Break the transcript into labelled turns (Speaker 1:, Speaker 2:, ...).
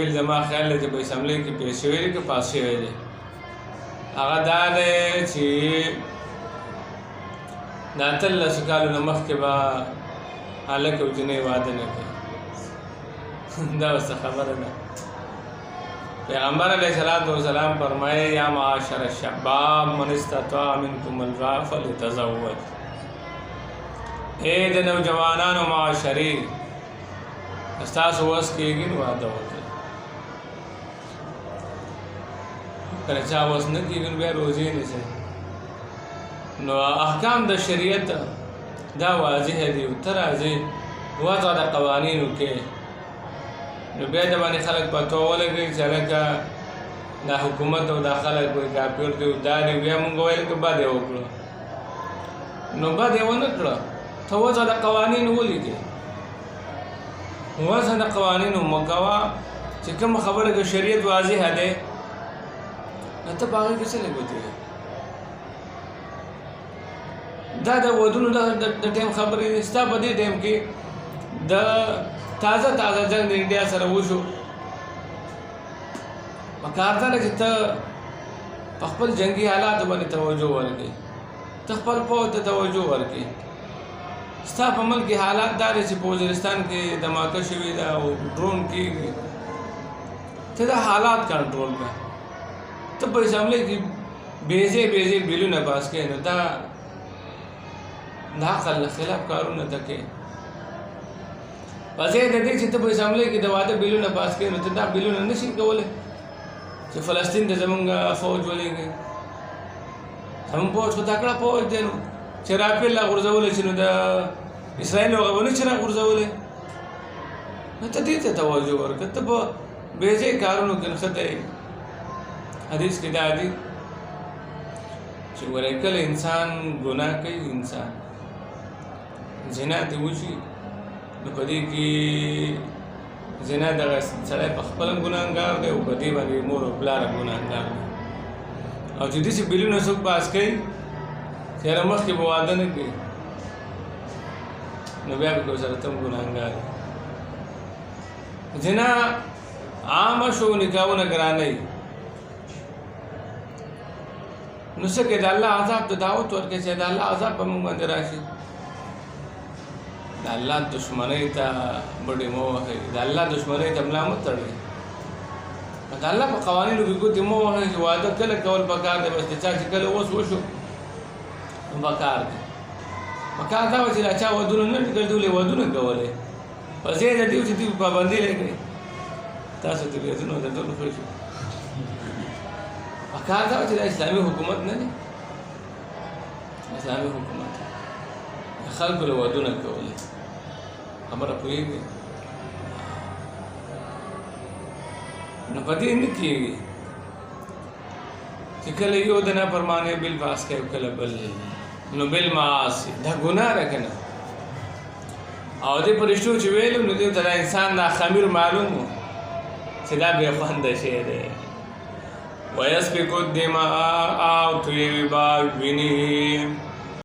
Speaker 1: بیل زما خیال دی چې په اسمبلی کې پیش شوی دی که پاس شوی دی هغه دا دی چې دا 13 کالو نه مخکې به هلک او جنۍ واده نه کوي دا اوس خبره ده پیغمبر علیه الصلاة والسلام فرمایي یا معاشر الشباب من استطاع منکم الباء فلیتزوج اے د نوجوانانو معاشرې ستاسو وس کېږي نو واده وکړئ کله چا وس نه کېږي نو بیا روزې نیسئ نو احکام د شریعت دا واضح دي ته راځئ وضع د قوانینو کې نو بیا د باندې خلک پتو ولګوي چې هلکه دا حکومت او دا خلک وایي کافر دي دا دي بیا مونږ ویل که بد یې وکړو نو بد یې ونه کړه ته وضع د قوانینو ولیکې وضع د قوانینو مه کوه چې کومه خبره که شریعت واضحه دی نو ته په هغې کې څه لګوتې دا د ودونو د ټیم خبرې دي ستا په دې ټیم کې د تازه جنګ د انډیا سره وشو پکار ده چې ته په خپل جنګي حالاتو باندې توجه ورکړې ته خپل پوځ ته توجه ورکړې ستا په ملک کې حالات دا دی چې په وزیرستان کې دماکه شوې ده او ډرون کېږي ته دا حالات کنټرول کړه ته په اسمبلی کې بیزې بیلونه پاس کړې نو دا عقل خلاف کارونه ته کوې په ځای د دې چې ته په اسمبلی کې د واده بیلونه پاس کړې نو ته دا بیلونه نه شي کولی چې فلسطین ته زمونږ فوج ولېږي زمونږ فوج خو تکړه فوج دی نو چې رافیل لا غورځولی شي نو د اسرائیل هغه به نه شي را غورځولی نو ته دې ته توجه ورکړه ته په بېځایه کارونو کې نښته یې حدیث کې دا دي چې ګورئ کله انسان ګناه کوي انسان زنا دې وشي نو په دې کې زنا دغه سړی په خپله ګناهګار دی او په دې باندې مور او پلار ګناهګار دی او چې داسې بیلونه څوک پاس کوي چې یاره مخکې به واده نه کوي نو بیا به ورسره ته هم ګناهګار زنا عامه شو نکاحونه ګرانوي نو څه کوي د الله عذاب ته دعوت ورکوي چې د الله عذاب په موږ باندې راشي د الله دشمنۍ ته بډې مه وهئ د الله دشمنۍ ته ملا مه تړئ د الله په قوانینو کې ګوتې مه وهئ چې واده کله کول پکار دی بس د چا چې کله اوس وشو نو پکار دی پکار دا وه چې دا چا ودونه نه دي کړي دوی ودونه کولی په ځای د دې چې دوی پابندي لګوي تاسو تلویزیونونه د ټولو خوښ شو پکار دا وه چې دا اسلامي حکومت نه دی اسلامي حکومت خلکو له ودونه کولی خبره پوهېږي نو په دې نه کېږي چې کله یو د نافرمانۍ بل پاس کوي کله بل نو بل معاصي دا ګناه ده که نه او دې پرشتو چې ویلو نو دې ته دا انسان دا خمیر معلوم و چې دا بې خونده شی دی ویسفک الدماء او تویوي با وینې